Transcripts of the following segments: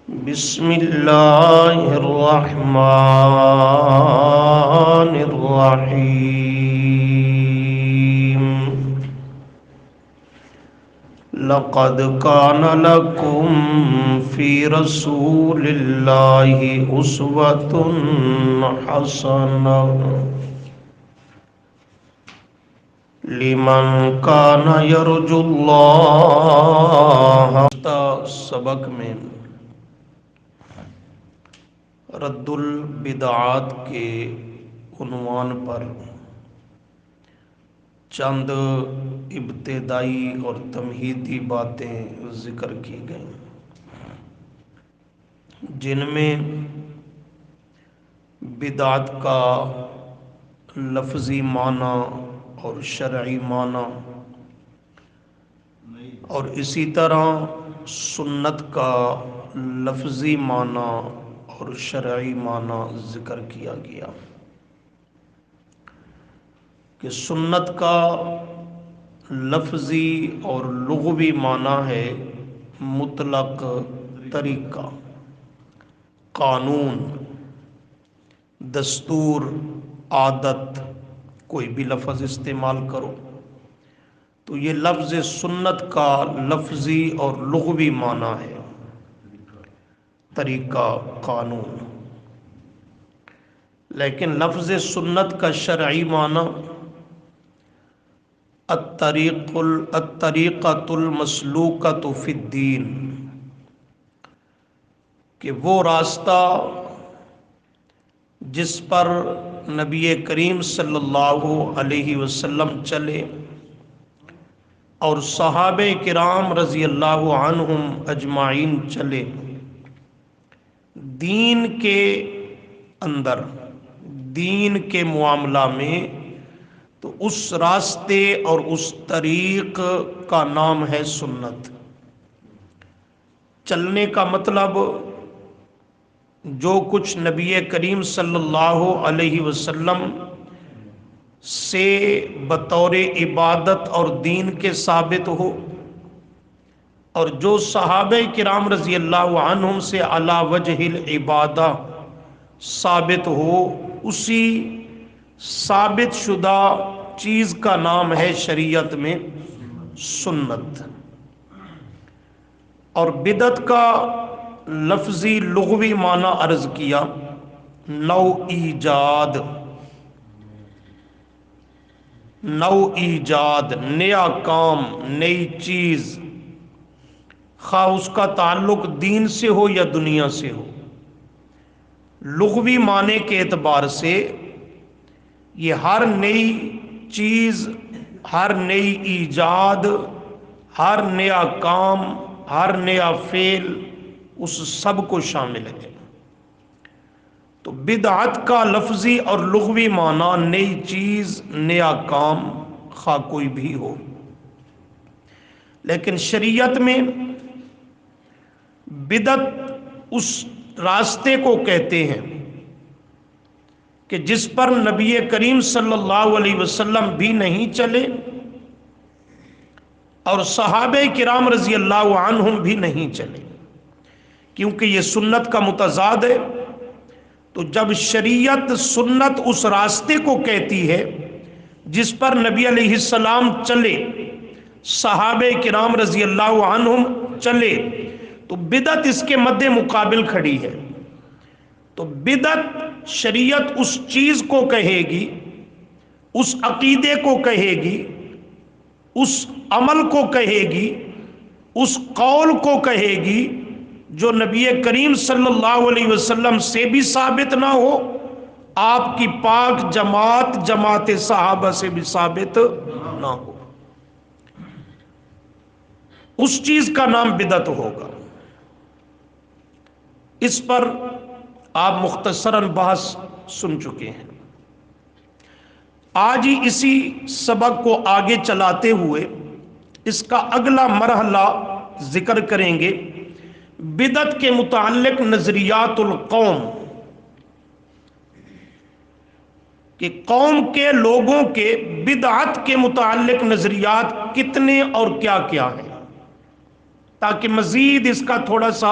بسم اللہ الرحمن الرحیم لقد كان لكم في رسول الله أسوة حسنة لمن كان يرجو الله۔ سبق میں رد البدعات کے عنوان پر چند ابتدائی اور تمہیدی باتیں ذکر کی گئیں، جن میں بدعت کا لفظی معنی اور شرعی معنی اور اسی طرح سنت کا لفظی معنی اور شرعی معنی ذکر کیا گیا کہ سنت کا لفظی اور لغوی معنی ہے مطلق طریقہ، قانون، دستور، عادت، کوئی بھی لفظ استعمال کرو تو یہ لفظ سنت کا لفظی اور لغوی معنی ہے، طریقہ، قانون۔ لیکن لفظ سنت کا شرعی معنی الطریقۃ المسلوکۃ فی الدین، کہ وہ راستہ جس پر نبی کریم صلی اللہ علیہ وسلم چلے اور صحابہ کرام رضی اللہ عنہم اجمعین چلے، دین کے اندر، دین کے معاملہ میں، تو اس راستے اور اس طریق کا نام ہے سنت۔ چلنے کا مطلب جو کچھ نبی کریم صلی اللہ علیہ وسلم سے بطور عبادت اور دین کے ثابت ہو، اور جو صحابہ کرام رضی اللہ عنہم سے علی وجہ العبادہ ثابت ہو، اسی ثابت شدہ چیز کا نام ہے شریعت میں سنت۔ اور بدعت کا لفظی لغوی معنی عرض کیا، نو ایجاد، نیا کام، نئی چیز، خواہ اس کا تعلق دین سے ہو یا دنیا سے ہو۔ لغوی معنی کے اعتبار سے یہ ہر نئی چیز، ہر نئی ایجاد، ہر نیا کام، ہر نیا فعل، اس سب کو شامل ہے۔ تو بدعت کا لفظی اور لغوی معنی نئی چیز، نیا کام، خواہ کوئی بھی ہو۔ لیکن شریعت میں بدعت اس راستے کو کہتے ہیں کہ جس پر نبی کریم صلی اللہ علیہ وسلم بھی نہیں چلے اور صحابہ کرام رضی اللہ عنہم بھی نہیں چلے، کیونکہ یہ سنت کا متضاد ہے۔ تو جب شریعت سنت اس راستے کو کہتی ہے جس پر نبی علیہ السلام چلے، صحابہ کرام رضی اللہ عنہم چلے، تو بدعت اس کے مد مقابل کھڑی ہے۔ تو بدعت شریعت اس چیز کو کہے گی، اس عقیدے کو کہے گی، اس عمل کو کہے گی، اس قول کو کہے گی جو نبی کریم صلی اللہ علیہ وسلم سے بھی ثابت نہ ہو، آپ کی پاک جماعت صحابہ سے بھی ثابت نہ ہو، اس چیز کا نام بدعت ہوگا۔ اس پر آپ مختصراً بحث سن چکے ہیں۔ آج ہی اسی سبق کو آگے چلاتے ہوئے اس کا اگلا مرحلہ ذکر کریں گے، بدعت کے متعلق نظریات القوم، کہ قوم کے لوگوں کے بدعت کے متعلق نظریات کتنے اور کیا کیا ہیں، تاکہ مزید اس کا تھوڑا سا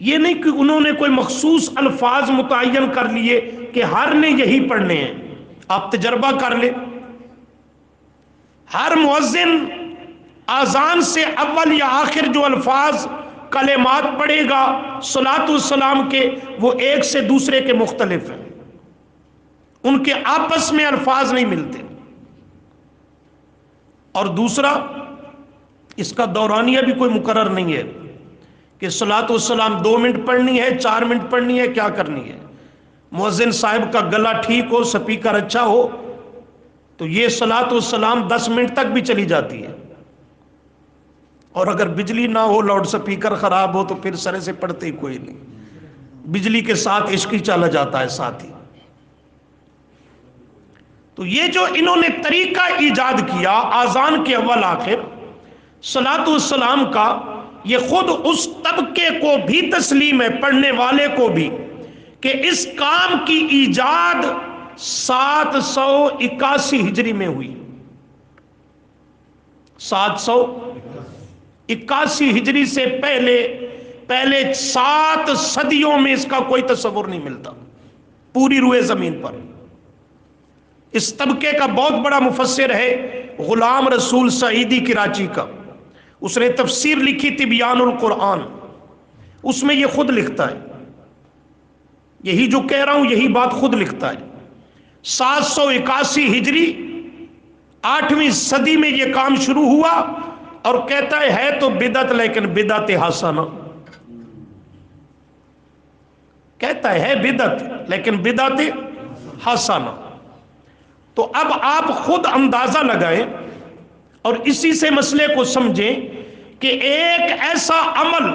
یہ نہیں کہ انہوں نے کوئی مخصوص الفاظ متعین کر لیے کہ ہر نے یہی پڑھنے ہیں. آپ تجربہ کر لیں، ہر مؤذن اذان سے اول یا آخر جو الفاظ کلمات پڑھے گا صلاۃ والسلام کے، وہ ایک سے دوسرے کے مختلف ہیں، ان کے آپس میں الفاظ نہیں ملتے. اور دوسرا، اس کا دورانیہ بھی کوئی مقرر نہیں ہے کہ صلاۃ والسلام 2 منٹ پڑھنی ہے، 4 منٹ پڑھنی ہے، کیا کرنی ہے. مؤذن صاحب کا گلا ٹھیک ہو، سپیکر اچھا ہو، تو یہ صلاۃ والسلام 10 منٹ تک بھی چلی جاتی ہے. اور اگر بجلی نہ ہو، لاؤڈ سپیکر خراب ہو، تو پھر سرے سے پڑھتے ہی کوئی نہیں، بجلی کے ساتھ عشق ہی چلا جاتا ہے ساتھ ہی. تو یہ جو انہوں نے طریقہ ایجاد کیا آذان کے اول آخر صلاۃ والسلام کا، یہ خود اس طبقے کو بھی تسلیم ہے، پڑھنے والے کو بھی، کہ اس کام کی ایجاد 781 ہجری میں ہوئی. 781 ہجری سے پہلے 7 صدیوں میں اس کا کوئی تصور نہیں ملتا پوری روئے زمین پر. اس طبقے کا بہت بڑا مفسر ہے غلام رسول سعیدی کراچی کا، اس نے تفسیر لکھی تبیان القرآن، اس میں یہ خود لکھتا ہے، یہی جو کہہ رہا ہوں یہی بات خود لکھتا ہے. 781 ہجری 8ویں صدی میں یہ کام شروع ہوا، اور کہتا ہے تو بدعت لیکن بدعت حسنہ، کہتا ہے بدعت لیکن بدعت حسنہ. تو اب آپ خود اندازہ لگائیں اور اسی سے مسئلے کو سمجھیں کہ ایک ایسا عمل،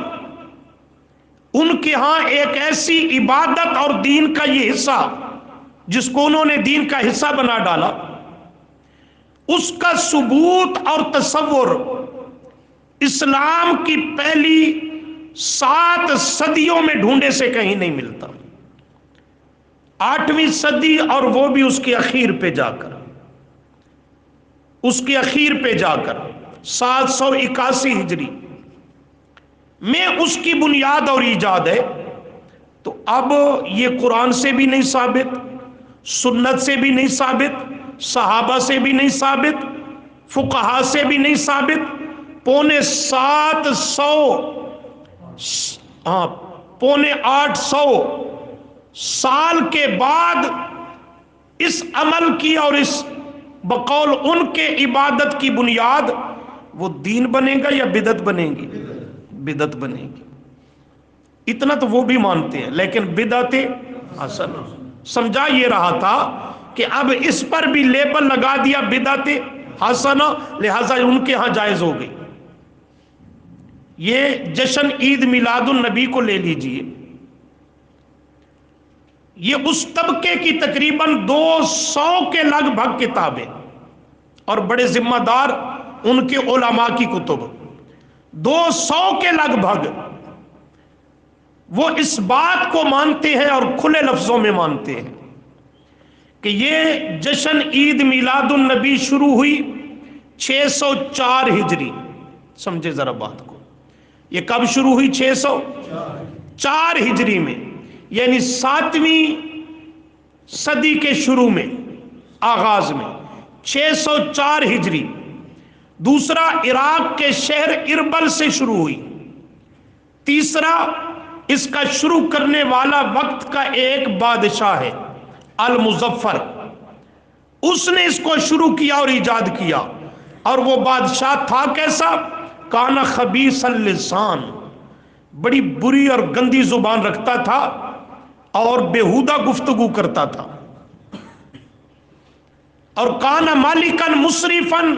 ان کے ہاں ایک ایسی عبادت اور دین کا یہ حصہ جس کو انہوں نے دین کا حصہ بنا ڈالا، اس کا ثبوت اور تصور اسلام کی پہلی 7 صدیوں میں ڈھونڈے سے کہیں نہیں ملتا. 8ویں صدی اور وہ بھی اس کے اخیر پہ جا کر 781 ہجری میں اس کی بنیاد اور ایجاد ہے. تو اب یہ قرآن سے بھی نہیں ثابت، سنت سے بھی نہیں ثابت، صحابہ سے بھی نہیں ثابت، فقہا سے بھی نہیں ثابت. 850 سال کے بعد اس عمل کی اور اس بقول ان کے عبادت کی بنیاد وہ دین بنے گا یا بدعت بنے گی؟ بدعت بنے گی. اتنا تو وہ بھی مانتے ہیں، لیکن بدعت حسنہ سمجھا یہ رہا تھا کہ اب اس پر بھی لیبل لگا دیا بدعت حسنہ، لہذا ان کے ہاں جائز ہو گئی. یہ جشن عید میلاد النبی کو لے لیجئے، یہ اس طبقے کی تقریباً 200 کے لگ بھگ کتابیں اور بڑے ذمہ دار ان کے علماء کی کتب، 200 کے لگ بھگ، وہ اس بات کو مانتے ہیں اور کھلے لفظوں میں مانتے ہیں کہ یہ جشن عید میلاد النبی شروع ہوئی 604 ہجری. سمجھے ذرا بات کو، یہ کب شروع ہوئی؟ 604 ہجری میں، یعنی 7ویں صدی کے شروع میں، آغاز میں 604 ہجری. دوسرا، عراق کے شہر اربل سے شروع ہوئی. تیسرا، اس کا شروع کرنے والا وقت کا ایک بادشاہ ہے المظفر، اس نے اس کو شروع کیا اور ایجاد کیا. اور وہ بادشاہ تھا کیسا؟ کانا خبیث اللسان، بڑی بری اور گندی زبان رکھتا تھا اور بیہودہ گفتگو کرتا تھا. اور کانا مالکن مسرفن،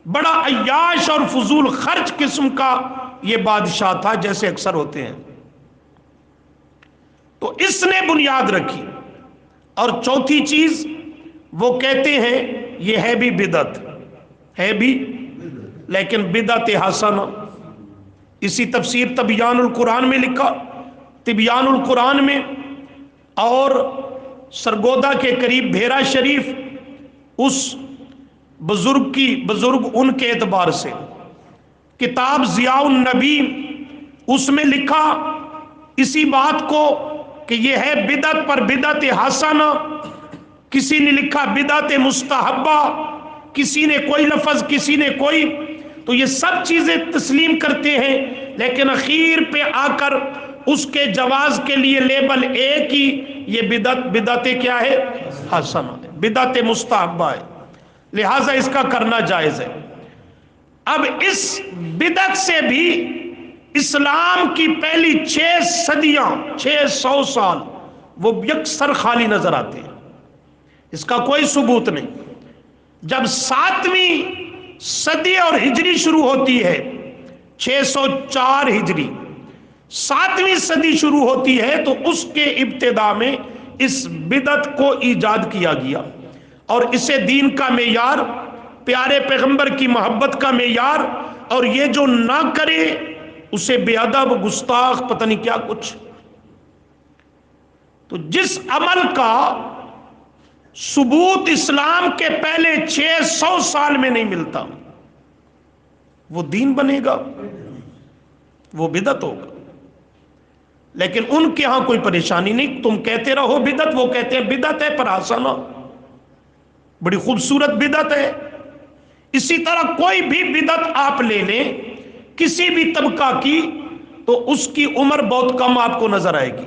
بڑا عیاش اور فضول خرچ قسم کا یہ بادشاہ تھا، جیسے اکثر ہوتے ہیں. تو اس نے بنیاد رکھی. اور چوتھی چیز وہ کہتے ہیں یہ ہے بھی بدعت، ہے بھی لیکن بدعت حسنہ. اسی تفسیر تبیان القرآن میں لکھا، تبیان القرآن میں، اور سرگودا کے قریب بھیرا شریف اس بزرگ ان کے اعتبار سے کتاب ضیاء النبی، اس میں لکھا اسی بات کو کہ یہ ہے بدعت پر بدعت حسنہ، کسی نے لکھا بدعت مستحبہ، کسی نے کوئی لفظ، کسی نے کوئی، تو یہ سب چیزیں تسلیم کرتے ہیں، لیکن اخیر پہ آ کر اس کے جواز کے لیے لیبل ایک ہی، یہ بدعت کیا ہے؟ حسنہ ہے، بدعت مستحبہ ہے، لہٰذا اس کا کرنا جائز ہے۔ اب اس بدعت سے بھی اسلام کی پہلی 6 صدیاں، 600 سال وہ یکسر خالی نظر آتے ہیں، اس کا کوئی ثبوت نہیں۔ جب 7ویں صدی اور ہجری شروع ہوتی ہے، 604 ہجری 7ویں صدی شروع ہوتی ہے، تو اس کے ابتدا میں اس بدعت کو ایجاد کیا گیا، اور اسے دین کا معیار، پیارے پیغمبر کی محبت کا معیار، اور یہ جو نہ کرے اسے بے ادب، گستاخ، پتہ نہیں کیا کچھ۔ تو جس عمل کا ثبوت اسلام کے پہلے 600 سال میں نہیں ملتا، وہ دین بنے گا، وہ بدعت ہوگا۔ لیکن ان کے ہاں کوئی پریشانی نہیں، تم کہتے رہو بدعت، وہ کہتے ہیں بدعت ہے پر حسنہ، بڑی خوبصورت بدعت ہے۔ اسی طرح کوئی بھی بدعت آپ لے لیں کسی بھی طبقہ کی، تو اس کی عمر بہت کم آپ کو نظر آئے گی،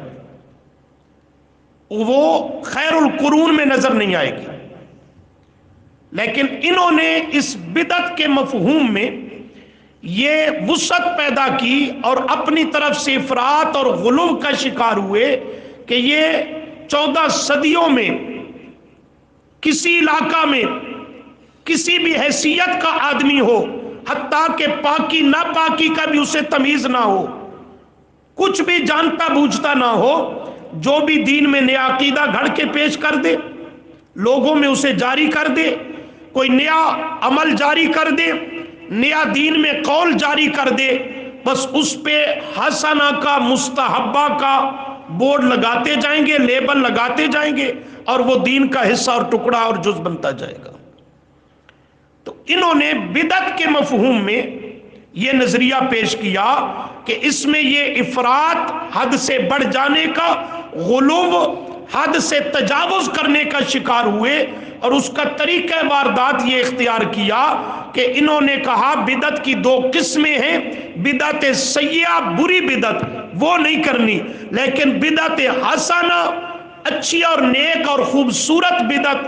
وہ خیر القرون میں نظر نہیں آئے گی۔ لیکن انہوں نے اس بدعت کے مفہوم میں یہ وسعت پیدا کی اور اپنی طرف سے افراط اور غلو کا شکار ہوئے کہ یہ 14 صدیوں میں کسی علاقہ میں کسی بھی حیثیت کا آدمی ہو، حتیٰ کہ پاکی ناپاکی کا بھی اسے تمیز نہ ہو، کچھ بھی جانتا بوجھتا نہ ہو، جو بھی دین میں نیا عقیدہ گھڑ کے پیش کر دے، لوگوں میں اسے جاری کر دے، کوئی نیا عمل جاری کر دے، نیا دین میں قول جاری کر دے، بس اس پہ حسنہ کا، مستحبہ کا بورڈ لگاتے جائیں گے، لیبل لگاتے جائیں گے، اور وہ دین کا حصہ اور ٹکڑا اور جز بنتا جائے گا۔ تو انہوں نے بدعت کے مفہوم میں یہ نظریہ پیش کیا کہ اس میں یہ افراط، حد سے بڑھ جانے کا، غلو، حد سے تجاوز کرنے کا شکار ہوئے، اور اس کا طریقہ واردات یہ اختیار کیا کہ انہوں نے کہا بدعت کی 2 قسمیں ہیں، بدعت سیئہ، بری بدعت وہ نہیں کرنی، لیکن بدعت حسنہ، اچھی اور نیک اور خوبصورت بدعت،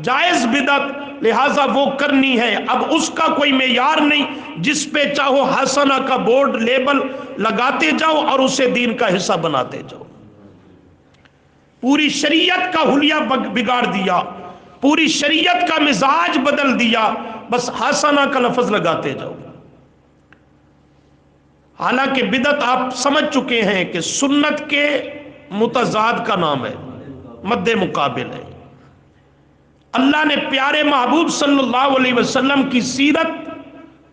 جائز بدعت، لہٰذا وہ کرنی ہے۔ اب اس کا کوئی معیار نہیں، جس پہ چاہو حسنہ کا بورڈ، لیبل لگاتے جاؤ اور اسے دین کا حصہ بناتے جاؤ۔ پوری شریعت کا حلیہ بگاڑ دیا، پوری شریعت کا مزاج بدل دیا، بس حسنہ کا لفظ لگاتے جاؤ۔ حالانکہ بدعت آپ سمجھ چکے ہیں کہ سنت کے متضاد کا نام ہے، مد مقابل ہے۔ اللہ نے پیارے محبوب صلی اللہ علیہ وسلم کی سیرت،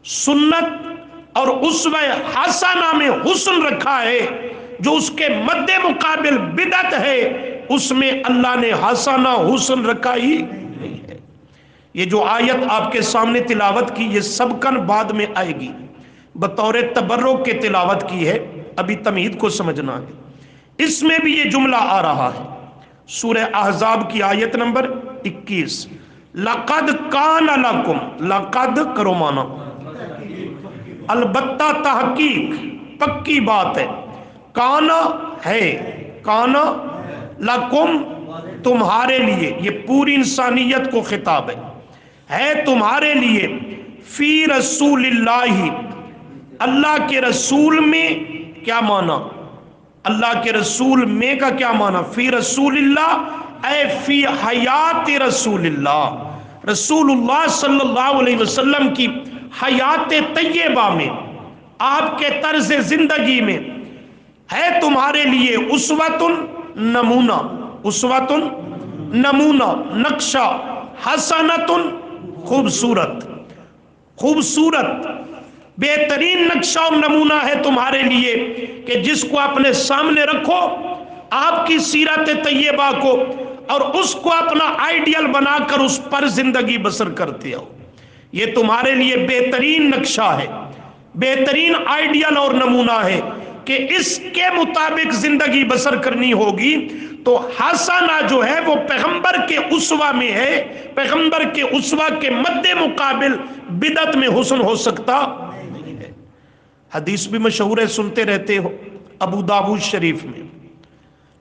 سنت اور اسوہ حسنہ میں حسن رکھا ہے، جو اس کے مد مقابل بدعت ہے، اس میں اللہ نے حسنہ، حسن رکھا ہی نہیں ہے۔ یہ جو آیت آپ کے سامنے تلاوت کی، یہ سبقاً بعد میں آئے گی، بطور تبرک کے تلاوت کی ہے، ابھی تمہید کو سمجھنا ہے۔ اس میں بھی یہ جملہ آ رہا ہے، سورہ احزاب کی آیت نمبر 21، لَقَدْ كَانَ لَكُمْ، لَقَدْ کرو مانا، البتہ تحقیق، پکی بات ہے، کانا ہے، کانا لکم تمہارے لیے، یہ پوری انسانیت کو خطاب ہے تمہارے لیے، فی رسول اللہ، اللہ کے رسول میں کیا مانا؟ اللہ کے رسول میں کا کیا مانا؟ فی رسول اللہ اے فی حیات رسول اللہ، رسول اللہ صلی اللہ علیہ وسلم کی حیات طیبہ میں، آپ کے طرز زندگی میں ہے تمہارے لیے اسوۃ نمونہ، اسوۃ نمونہ، نقشہ، حسنۃ خوبصورت، خوبصورت بہترین نقشہ اور نمونہ ہے تمہارے لیے، کہ جس کو اپنے سامنے رکھو، آپ کی سیرت طیبہ کو، اور اس کو اپنا آئیڈیل بنا کر اس پر زندگی بسر کرتے ہو۔ یہ تمہارے لیے بہترین نقشہ ہے، بہترین آئیڈیل اور نمونہ ہے، کہ اس کے مطابق زندگی بسر کرنی ہوگی تو حسنہ جو ہے وہ پیغمبر کے اسوہ میں ہے، پیغمبر کے اسوہ کے مد مقابل بدعت میں حسن ہو سکتا نہیں ہے۔ حدیث بھی مشہور ہے، سنتے رہتے ہو، ابو داؤد شریف میں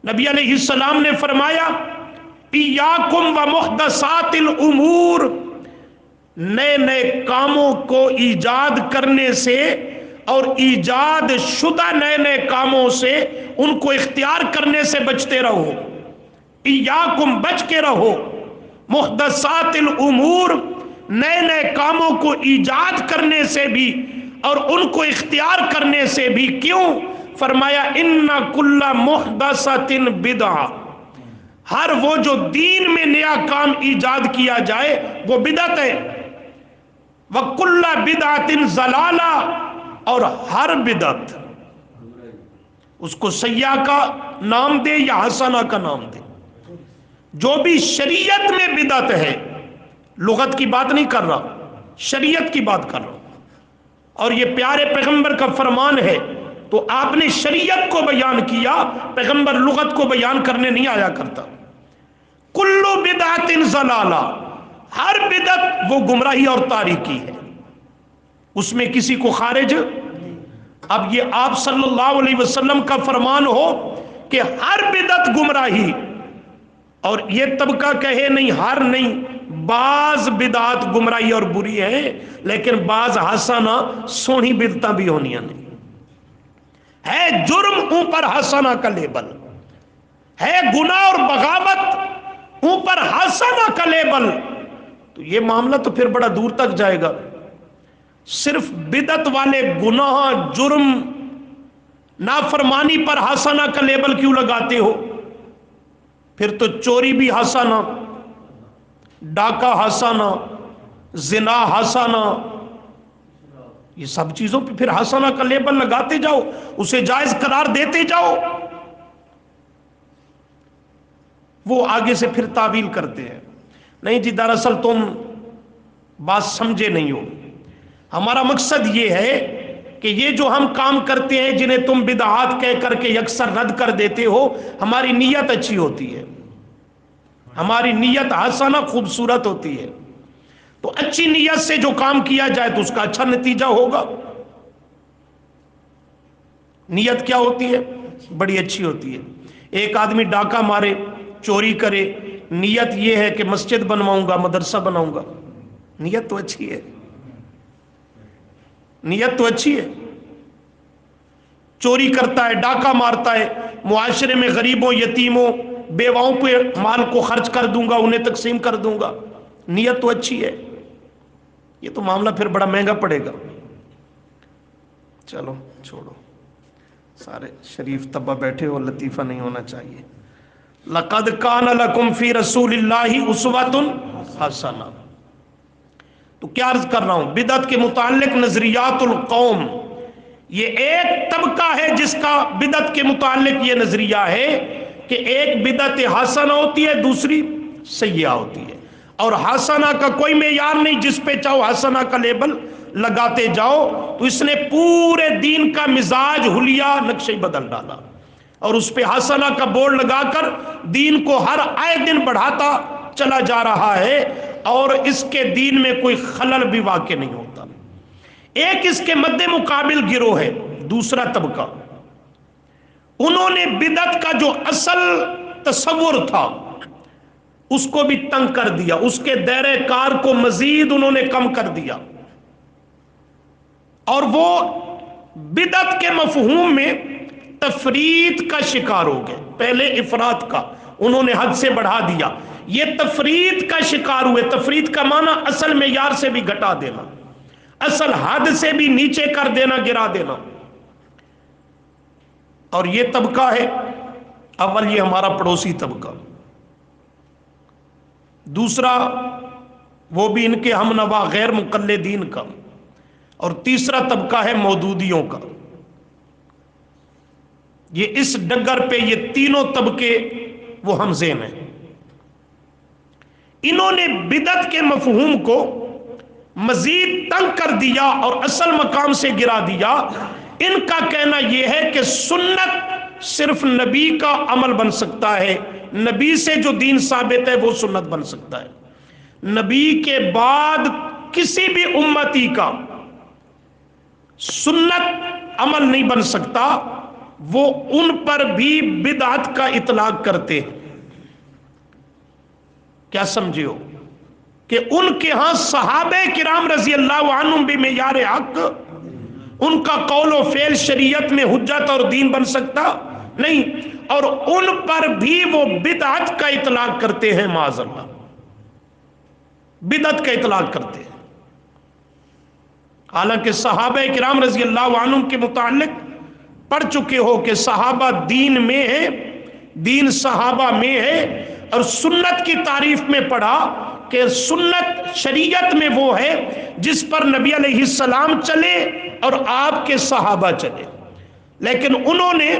نبی علیہ السلام نے فرمایا ایاکم و محدثات الامور، نئے نئے کاموں کو ایجاد کرنے سے اور ایجاد شدہ نئے نئے کاموں سے ان کو اختیار کرنے سے بچتے رہو، ایاکم بچ کے رہو، محدثات الامور نئے نئے کاموں کو ایجاد کرنے سے بھی اور ان کو اختیار کرنے سے بھی۔ کیوں؟ فرمایا ان کل محدثۃ بدعہ، ہر وہ جو دین میں نیا کام ایجاد کیا جائے وہ بدعت ہے، وکل بدعۃ ضلالہ، اور ہر بدعت، اس کو سیاح کا نام دے یا حسنہ کا نام دے، جو بھی شریعت میں بدعت ہے، لغت کی بات نہیں کر رہا، شریعت کی بات کر رہا، اور یہ پیارے پیغمبر کا فرمان ہے تو آپ نے شریعت کو بیان کیا، پیغمبر لغت کو بیان کرنے نہیں آیا کرتا۔ کل بدعت ضلالہ، ہر بدعت وہ گمراہی اور تاریکی ہے، اس میں کسی کو خارج۔ اب یہ آپ صلی اللہ علیہ وسلم کا فرمان ہو کہ ہر بدعت گمراہی، اور یہ طبقہ کہے نہیں، ہر نہیں، بعض بدعات گمراہی اور بری ہیں، لیکن بعض حسنہ سونی بدعتاں بھی ہونیاں نہیں، ہے جرم اوپر حسنہ کا لیبل، ہے گناہ اور بغاوت اوپر حسنہ کا لیبل، تو یہ معاملہ تو پھر بڑا دور تک جائے گا۔ صرف بدعت والے گناہ، جرم، نافرمانی پر حسنہ کا لیبل کیوں لگاتے ہو؟ پھر تو چوری بھی حسنہ، ڈاکہ حسنہ، زنا حسنہ، یہ سب چیزوں پہ پھر حسنہ کا لیبل لگاتے جاؤ، اسے جائز قرار دیتے جاؤ۔ وہ آگے سے پھر تعویل کرتے ہیں، نہیں جی دراصل تم بات سمجھے نہیں ہو، ہمارا مقصد یہ ہے کہ یہ جو ہم کام کرتے ہیں جنہیں تم بدعات کہہ کر کے یکسر رد کر دیتے ہو، ہماری نیت اچھی ہوتی ہے، ہماری نیت حسنہ خوبصورت ہوتی ہے، تو اچھی نیت سے جو کام کیا جائے تو اس کا اچھا نتیجہ ہوگا۔ نیت کیا ہوتی ہے؟ بڑی اچھی ہوتی ہے۔ ایک آدمی ڈاکہ مارے، چوری کرے، نیت یہ ہے کہ مسجد بنواؤں گا، مدرسہ بناؤں گا، نیت تو اچھی ہے، نیت تو اچھی ہے۔ چوری کرتا ہے، ڈاکہ مارتا ہے، معاشرے میں غریبوں، یتیموں، بیواؤں پہ مال کو خرچ کر دوں گا، انہیں تقسیم کر دوں گا، نیت تو اچھی ہے، یہ تو معاملہ پھر بڑا مہنگا پڑے گا۔ چلو چھوڑو، سارے شریف طبع بیٹھے ہو، لطیفہ نہیں ہونا چاہیے۔ لقد کان لکم فی رسول اللہ اسوۃ حسنہ، تو کیا عرض کر رہا ہوں، بدعت کے متعلق نظریات القوم، یہ ایک طبقہ ہے جس کا بدعت کے متعلق یہ نظریہ ہے کہ ایک بدعت حسنہ ہوتی ہے، دوسری سیئہ ہوتی ہے، اور حسنہ کا کوئی معیار نہیں، جس پہ چاہو حسنہ کا لیبل لگاتے جاؤ، تو اس نے پورے دین کا مزاج، حلیہ، نقشہ بدل ڈالا، اور اس پہ حسنہ کا بورڈ لگا کر دین کو ہر آئے دن بڑھاتا چلا جا رہا ہے، اور اس کے دین میں کوئی خلل بھی واقع نہیں ہوتا۔ ایک اس کے مد مقابل گروہ ہے، دوسرا طبقہ، انہوں نے بدعت کا جو اصل تصور تھا اس کو بھی تنگ کر دیا، اس کے دائرہ کار کو مزید انہوں نے کم کر دیا، اور وہ بدعت کے مفہوم میں تفریط کا شکار ہو گئے۔ پہلے افراط کا انہوں نے حد سے بڑھا دیا، یہ تفریط کا شکار ہوئے۔ تفریط کا معنی اصل معیار سے بھی گھٹا دینا، اصل حد سے بھی نیچے کر دینا، گرا دینا۔ اور یہ طبقہ ہے اول، یہ ہمارا پڑوسی طبقہ، دوسرا وہ بھی ان کے ہم نوا غیر مقلدین کا، اور تیسرا طبقہ ہے مودودیوں کا۔ یہ اس ڈگر پہ یہ تینوں طبقے وہ ہمزین ہیں۔ انہوں نے بدعت کے مفہوم کو مزید تنگ کر دیا اور اصل مقام سے گرا دیا۔ ان کا کہنا یہ ہے کہ سنت صرف نبی کا عمل بن سکتا ہے، نبی سے جو دین ثابت ہے وہ سنت بن سکتا ہے، نبی کے بعد کسی بھی امتی کا سنت عمل نہیں بن سکتا۔ وہ ان پر بھی بدعت کا اطلاق کرتے ہیں۔ کیا سمجھے ہو کہ ان کے ہاں صحابہ کرام رضی اللہ عنہم بھی معیار حق، ان کا قول و فعل شریعت میں حجت اور دین بن سکتا نہیں، اور ان پر بھی وہ بدعت کا اطلاق کرتے ہیں، معاذ اللہ بدعت کا اطلاق کرتے ہیں۔ حالانکہ صحابہ کرام رضی اللہ عنہم کے متعلق پڑھ چکے ہو کہ صحابہ دین میں ہے، دین صحابہ میں ہے، اور سنت کی تعریف میں پڑھا کہ سنت شریعت میں وہ ہے جس پر نبی علیہ السلام چلے اور آپ کے صحابہ چلے، لیکن انہوں نے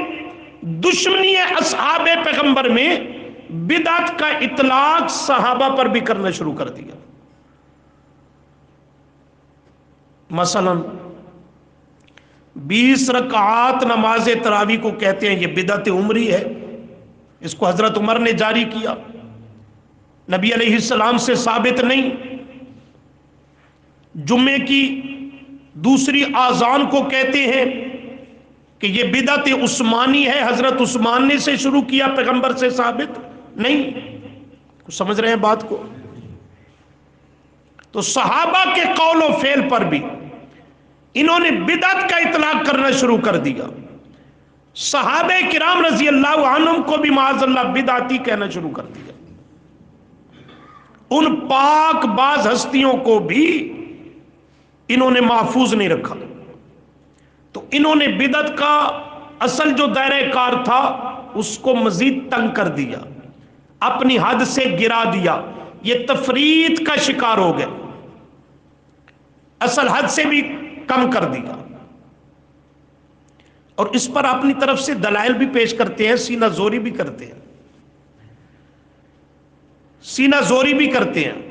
دشمنی اصحاب پیغمبر میں بدعت کا اطلاق صحابہ پر بھی کرنا شروع کر دیا۔ مثلا 20 رکعات نماز تراویح کو کہتے ہیں یہ بدعت عمری ہے، اس کو حضرت عمر نے جاری کیا، نبی علیہ السلام سے ثابت نہیں۔ جمعے کی دوسری آذان کو کہتے ہیں کہ یہ بدعت عثمانی ہے، حضرت عثمان نے سے شروع کیا، پیغمبر سے ثابت نہیں۔ سمجھ رہے ہیں بات کو؟ تو صحابہ کے قول و فعل پر بھی انہوں نے بدعت کا اطلاق کرنا شروع کر دیا۔ صحابہ کرام رضی اللہ عنہم کو بھی معاذ اللہ بدعتی کہنا شروع کر دیا۔ ان پاک باز ہستیوں کو بھی انہوں نے محفوظ نہیں رکھا، تو انہوں نے بدعت کا اصل جو دائرہ کار تھا اس کو مزید تنگ کر دیا، اپنی حد سے گرا دیا، یہ تفریط کا شکار ہو گئے، اصل حد سے بھی کم کر دیا، اور اس پر اپنی طرف سے دلائل بھی پیش کرتے ہیں، سینہ زوری بھی کرتے ہیں، سینہ زوری بھی کرتے ہیں،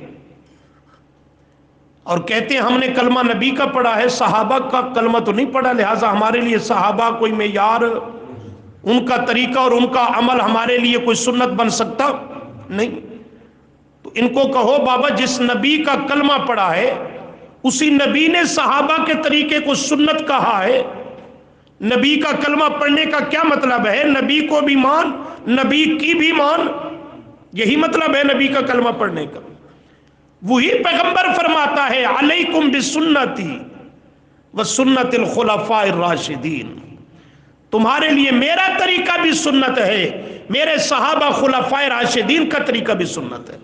اور کہتے ہیں ہم نے کلمہ نبی کا پڑھا ہے، صحابہ کا کلمہ تو نہیں پڑھا، لہٰذا ہمارے لیے صحابہ کوئی معیار، ان کا طریقہ اور ان کا عمل ہمارے لیے کوئی سنت بن سکتا نہیں۔ تو ان کو کہو بابا جس نبی کا کلمہ پڑھا ہے اسی نبی نے صحابہ کے طریقے کو سنت کہا ہے، نبی کا کلمہ پڑھنے کا کیا مطلب ہے؟ نبی کو بھی مان، نبی کی بھی مان، یہی مطلب ہے نبی کا کلمہ پڑھنے کا۔ وہی پیغمبر فرماتا ہے علیکم بسنتی وسنت الخلفاء الراشدین، تمہارے لیے میرا طریقہ بھی سنت ہے، میرے صحابہ خلفاء راشدین کا طریقہ بھی سنت ہے۔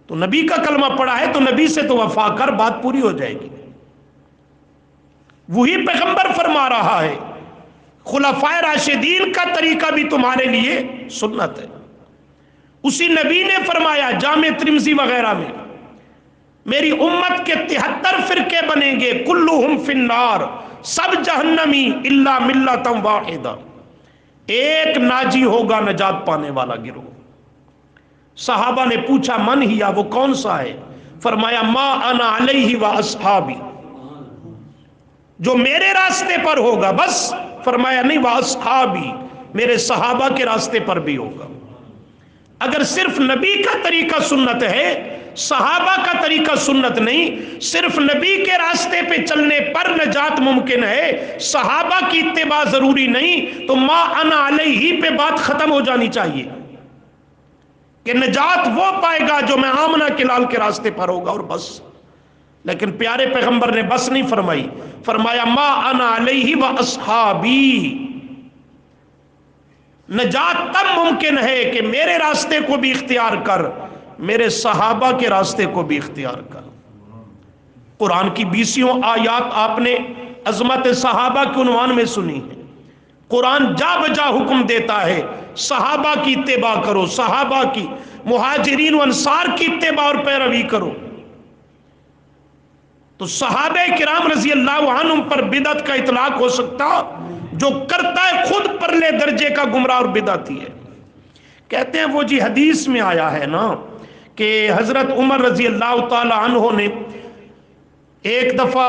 تو نبی کا کلمہ پڑھا ہے تو نبی سے تو وفا کر، بات پوری ہو جائے گی۔ وہی پیغمبر فرما رہا ہے خلفاء راشدین کا طریقہ بھی تمہارے لیے سنت ہے۔ اسی نبی نے فرمایا جامع ترمذی وغیرہ میں میری امت کے 73 فرقے بنیں گے، کلہم فی النار، سب جہنمی الا ملۃ واحدہ، ایک ناجی ہوگا نجات پانے والا گروہ۔ صحابہ نے پوچھا من ہیا، وہ کون سا ہے؟ فرمایا ما انا علیہ و اصحابی، جو میرے راستے پر ہوگا بس۔ فرمایا نہیں و اصحابی، میرے صحابہ کے راستے پر بھی ہوگا۔ اگر صرف نبی کا طریقہ سنت ہے، صحابہ کا طریقہ سنت نہیں، صرف نبی کے راستے پہ چلنے پر نجات ممکن ہے، صحابہ کی اتباع ضروری نہیں، تو ما انا علیہ پہ بات ختم ہو جانی چاہیے کہ نجات وہ پائے گا جو میں آمنہ کے لال کے راستے پر ہوگا اور بس۔ لیکن پیارے پیغمبر نے بس نہیں فرمائی، فرمایا ما انا علیہ و اصحابی، نجات تب ممکن ہے کہ میرے راستے کو بھی اختیار کر، میرے صحابہ کے راستے کو بھی اختیار کر۔ قرآن کی 20 آیات آپ نے عظمت صحابہ کے عنوان میں سنی ہے۔ قرآن جا بجا حکم دیتا ہے صحابہ کی اتباع کرو، صحابہ کی، مہاجرین و انصار کی اتباع اور پیروی کرو۔ تو صحابہ کرام رضی اللہ عنہم پر بدعت کا اطلاق ہو سکتا، جو کرتا ہے خود پرلے درجے کا گمراہ اور بدعتی ہے۔ کہتے ہیں وہ جی حدیث میں آیا ہے نا کہ حضرت عمر رضی اللہ تعالی عنہ نے ایک دفعہ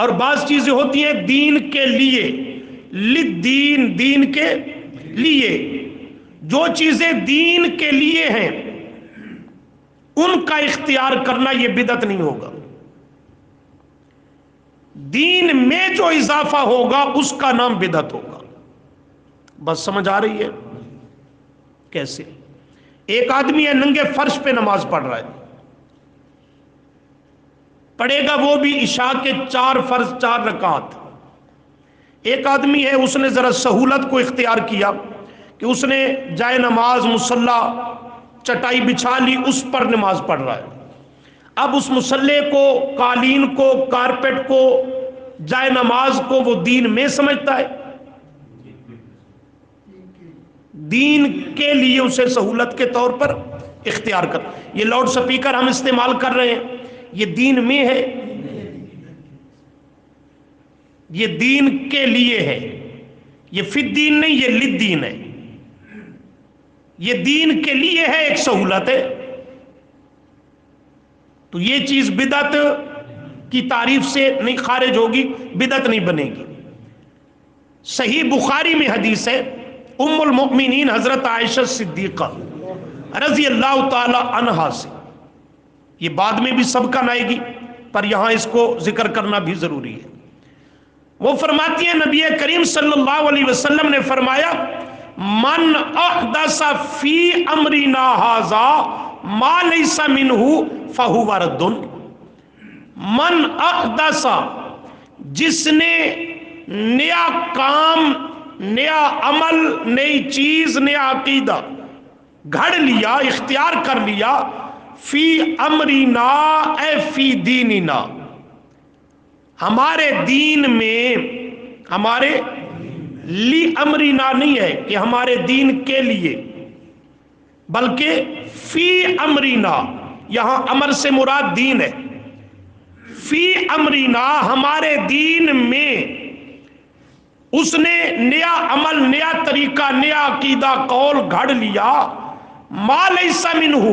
اور بعض چیزیں ہوتی ہیں دین کے لیے، للدین، دین کے لیے۔ جو چیزیں دین کے لیے ہیں ان کا اختیار کرنا یہ بدعت نہیں ہوگا۔ دین میں جو اضافہ ہوگا اس کا نام بدعت ہوگا۔ بس سمجھ آ رہی ہے؟ کیسے؟ ایک آدمی ہے ننگے فرش پہ نماز پڑھ رہا ہے، پڑھے گا وہ بھی عشاء کے 4 فرض 4 رکعات۔ ایک آدمی ہے اس نے ذرا سہولت کو اختیار کیا کہ اس نے جائے نماز، مصلی، چٹائی بچھا لی، اس پر نماز پڑھ رہا ہے۔ اب اس مصلی کو، قالین کو، کارپیٹ کو، جائے نماز کو وہ دین میں سمجھتا ہے، دین کے لیے اسے سہولت کے طور پر اختیار کر۔ یہ لاؤڈ سپیکر ہم استعمال کر رہے ہیں، یہ دین میں ہے، یہ دین کے لیے ہے، یہ فی الدین نہیں، یہ للدین ہے، یہ دین کے لیے ہے، ایک سہولت ہے۔ تو یہ چیز بدعت کی تعریف سے نہیں خارج ہوگی، بدعت نہیں بنے گی۔ صحیح بخاری میں حدیث ہے ام المؤمنین حضرت عائشہ صدیقہ رضی اللہ تعالی عنہا سے، یہ بعد میں بھی سب کا آئے گی پر یہاں اس کو ذکر کرنا بھی ضروری ہے۔ وہ فرماتی ہیں نبی کریم صلی اللہ علیہ وسلم نے فرمایا من احدث فی امرنا ھذا ما لیس منہ فہو رد۔ من احدث، جس نے نیا کام، نیا عمل، نئی چیز، نیا عقیدہ گھڑ لیا، اختیار کر لیا، فی امرنا اے فی دیننا، ہمارے دین میں، ہمارے لی امرنا نہیں ہے کہ ہمارے دین کے لیے، بلکہ فی امرنا، یہاں امر سے مراد دین ہے، فی امرنا ہمارے دین میں اس نے نیا عمل، نیا طریقہ، نیا عقیدہ، قول گھڑ لیا، ما لیس منہ،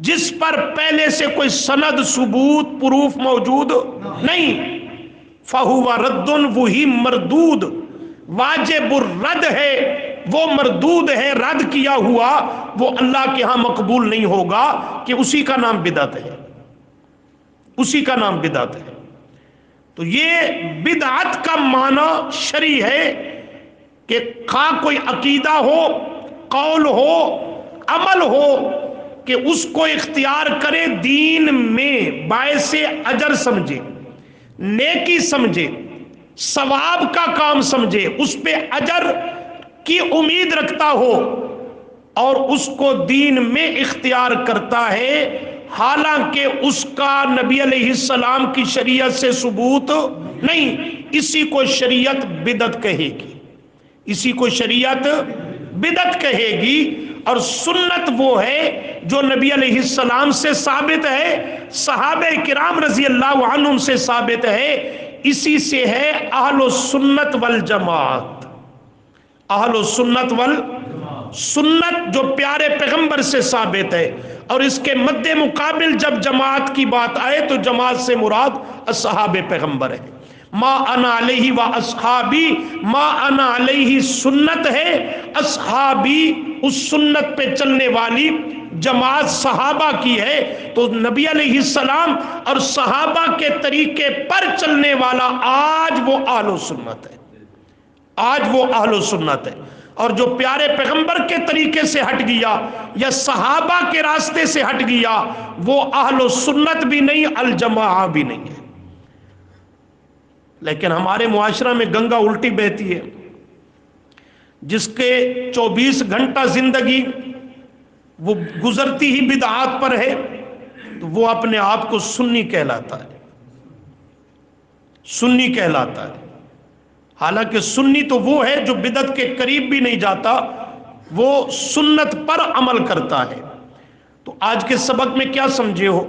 جس پر پہلے سے کوئی سند، ثبوت، پروف موجود نہیں، فہو رد، وہی مردود، واجب الرد ہے، وہ مردود ہے، رد کیا ہوا، وہ اللہ کے ہاں مقبول نہیں ہوگا، کہ اسی کا نام بدعت ہے، اسی کا نام بدعت ہے۔ تو یہ بدعت کا معنی شرعی ہے کہ خواہ کوئی عقیدہ ہو، قول ہو، عمل ہو، کہ اس کو اختیار کرے دین میں، باعث اجر سمجھے، نیکی سمجھے، ثواب کا کام سمجھے، اس پہ اجر کی امید رکھتا ہو، اور اس کو دین میں اختیار کرتا ہے، حالانکہ اس کا نبی علیہ السلام کی شریعت سے ثبوت نہیں، اسی کو شریعت بدعت کہے گی، اسی کو شریعت بدعت کہے گی۔ اور سنت وہ ہے جو نبی علیہ السلام سے ثابت ہے، صحابہ کرام رضی اللہ عنہم سے ثابت ہے، اسی سے ہے اہل السنت والجماعت، اہل السنت سنت جو پیارے پیغمبر سے ثابت ہے۔ اور اس کے مد مقابل جب جماعت کی بات آئے تو جماعت سے مراد اصحاب پیغمبر ہے۔ ما انا علیہ و اصحابی، ما انا علیہ سنت ہے، اصحابی اس سنت پہ چلنے والی جماعت صحابہ کی ہے۔ تو نبی علیہ السلام اور صحابہ کے طریقے پر چلنے والا آج وہ اہل سنت ہے، آج وہ اہل سنت ہے۔ اور جو پیارے پیغمبر کے طریقے سے ہٹ گیا یا صحابہ کے راستے سے ہٹ گیا، وہ اہل سنت بھی نہیں، الجماعہ بھی نہیں ہے۔ لیکن ہمارے معاشرہ میں گنگا الٹی بہتی ہے، جس کے 24 گھنٹہ زندگی وہ گزرتی ہی بدعات پر ہے، تو وہ اپنے آپ کو سنی کہلاتا ہے، سنی کہلاتا ہے۔ حالانکہ سنی تو وہ ہے جو بدعت کے قریب بھی نہیں جاتا، وہ سنت پر عمل کرتا ہے۔ تو آج کے سبق میں کیا سمجھے ہو؟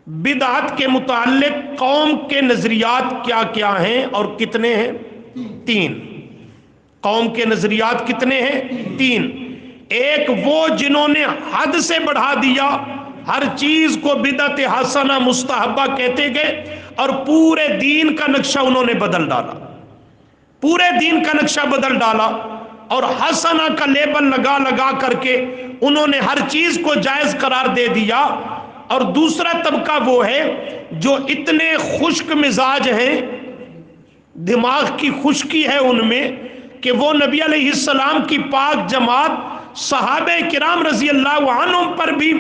بدعت کے متعلق قوم کے نظریات کیا کیا ہیں اور کتنے ہیں؟ 3۔ قوم کے نظریات کتنے ہیں؟ 3۔ ایک وہ جنہوں نے حد سے بڑھا دیا ہر چیز کو بدعت حسنہ مستحبہ کہتے گئے اور پورے دین کا نقشہ انہوں نے بدل ڈالا، پورے دین کا نقشہ بدل ڈالا اور حسنہ کا لیبل لگا لگا کر کے انہوں نے ہر چیز کو جائز قرار دے دیا۔ اور دوسرا طبقہ وہ ہے جو اتنے خشک مزاج ہیں، دماغ کی خشکی ہے ان میں، کہ وہ نبی علیہ السلام کی پاک جماعت صحابہ کرام رضی اللہ عنہم پر بھی،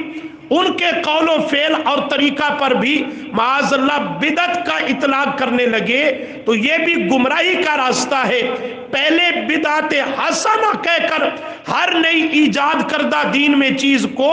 ان کے قول و فعل اور طریقہ پر بھی معاذ اللہ بدعت کا اطلاق کرنے لگے، تو یہ بھی گمراہی کا راستہ ہے۔ پہلے بدعت حسنہ کہہ کر ہر نئی ایجاد کردہ دین میں چیز کو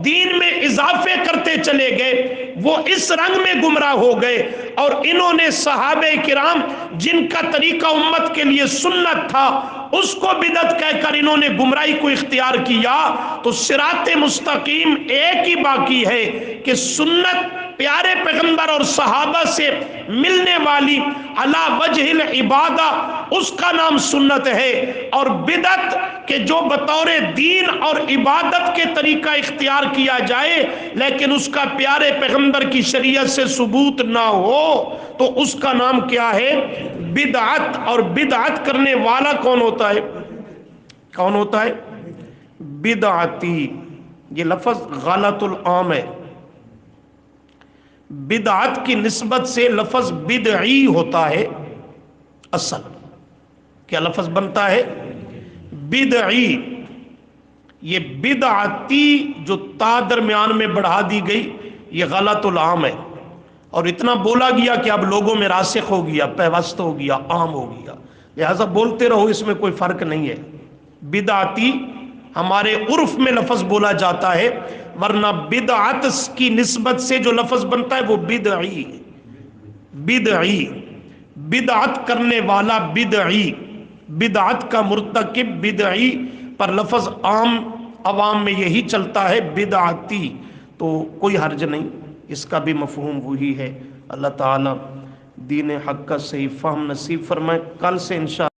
دین میں اضافے کرتے چلے گئے، وہ اس رنگ میں گمراہ ہو گئے۔ اور انہوں نے صحابہ کرام جن کا طریقہ امت کے لیے سنت تھا اس کو بدعت کہہ کر انہوں نے گمراہی کو اختیار کیا۔ تو صراط مستقیم ایک ہی باقی ہے کہ سنت پیارے پیغمبر اور صحابہ سے ملنے والی علی وجہ العبادہ، اس کا نام سنت ہے، اور بدعت کہ جو بطور دین اور عبادت کے طریقہ اختیار کیا جائے لیکن اس کا پیارے پیغمبر کی شریعت سے ثبوت نہ ہو تو اس کا نام کیا ہے؟ بدعت۔ اور بدعت کرنے والا کون ہوتا ہے؟ کون ہوتا ہے؟ بدعتی۔ یہ لفظ غلط العام ہے، بدعت کی نسبت سے لفظ بدعی ہوتا ہے اصل۔ کیا لفظ بنتا ہے؟ بدعی۔ یہ بدعتی جو تا درمیان میں بڑھا دی گئی یہ غلط العام ہے، اور اتنا بولا گیا کہ اب لوگوں میں راسخ ہو گیا، پیوست ہو گیا، عام ہو گیا، لہذا بولتے رہو، اس میں کوئی فرق نہیں ہے۔ بدعتی ہمارے عرف میں لفظ بولا جاتا ہے، ورنہ بدعت کی نسبت سے جو لفظ بنتا ہے وہ بدعی۔ بدعی، بدعت کرنے والا بدعی، بدعت کا مرتکب بدعی، پر لفظ عام عوام میں یہی چلتا ہے بدعتی، تو کوئی حرج نہیں، اس کا بھی مفہوم وہی ہے۔ اللہ تعالی دین حق کا صحیح فہم نصیب فرمائے۔ کل سے انشاءاللہ